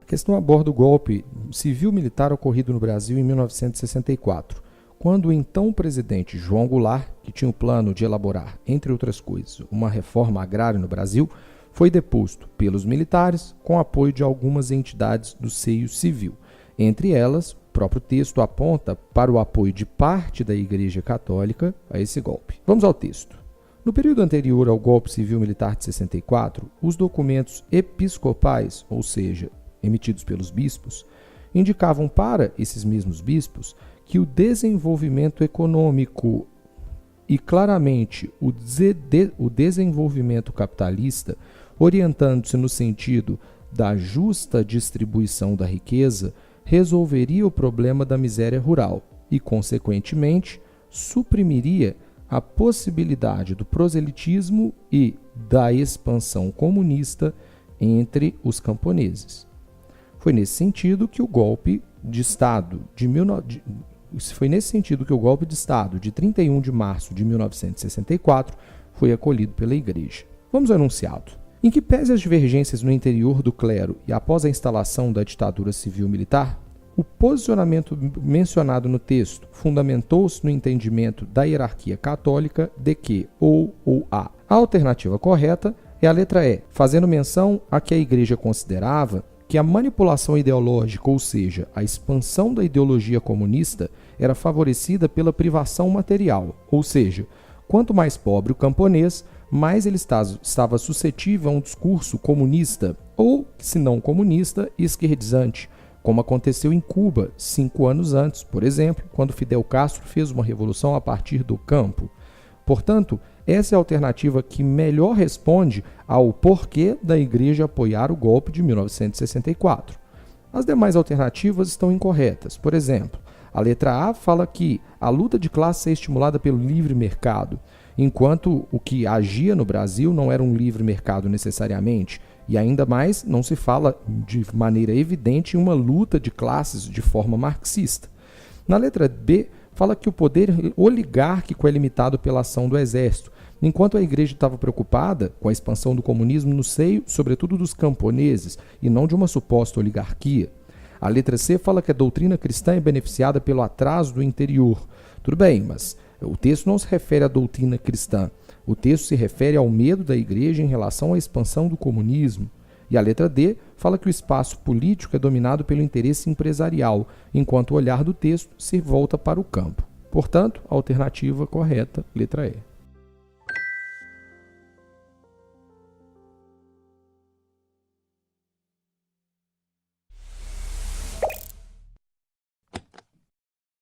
A questão aborda o golpe civil-militar ocorrido no Brasil em 1964, quando o então presidente João Goulart, que tinha o plano de elaborar, entre outras coisas, uma reforma agrária no Brasil, foi deposto pelos militares com apoio de algumas entidades do seio civil. Entre elas, o próprio texto aponta para o apoio de parte da Igreja Católica a esse golpe. Vamos ao texto. No período anterior ao golpe civil-militar de 64, os documentos episcopais, ou seja, emitidos pelos bispos, indicavam para esses mesmos bispos que o desenvolvimento econômico e claramente o desenvolvimento capitalista, orientando-se no sentido da justa distribuição da riqueza, resolveria o problema da miséria rural e, consequentemente, suprimiria a possibilidade do proselitismo e da expansão comunista entre os camponeses. Foi nesse sentido que o golpe de Estado de 31 de março de 1964 foi acolhido pela Igreja. Vamos ao enunciado. Em que pese as divergências no interior do clero e após a instalação da ditadura civil-militar, o posicionamento mencionado no texto fundamentou-se no entendimento da hierarquia católica de que ou a. A alternativa correta é a letra E, fazendo menção a que a Igreja considerava que a manipulação ideológica, ou seja, a expansão da ideologia comunista, era favorecida pela privação material, ou seja, quanto mais pobre o camponês, mais ele estava suscetível a um discurso comunista, ou, se não comunista, esquerdizante, como aconteceu em Cuba 5 anos antes, por exemplo, quando Fidel Castro fez uma revolução a partir do campo. Portanto, essa é a alternativa que melhor responde ao porquê da Igreja apoiar o golpe de 1964. As demais alternativas estão incorretas. Por exemplo, a letra A fala que a luta de classe é estimulada pelo livre mercado, enquanto o que agia no Brasil não era um livre mercado necessariamente, e ainda mais não se fala de maneira evidente em uma luta de classes de forma marxista. Na letra B, fala que o poder oligárquico é limitado pela ação do exército, enquanto a Igreja estava preocupada com a expansão do comunismo no seio, sobretudo dos camponeses, e não de uma suposta oligarquia. A letra C fala que a doutrina cristã é beneficiada pelo atraso do interior. Tudo bem, mas o texto não se refere à doutrina cristã. O texto se refere ao medo da Igreja em relação à expansão do comunismo. E a letra D fala que o espaço político é dominado pelo interesse empresarial, enquanto o olhar do texto se volta para o campo. Portanto, a alternativa correta, letra E.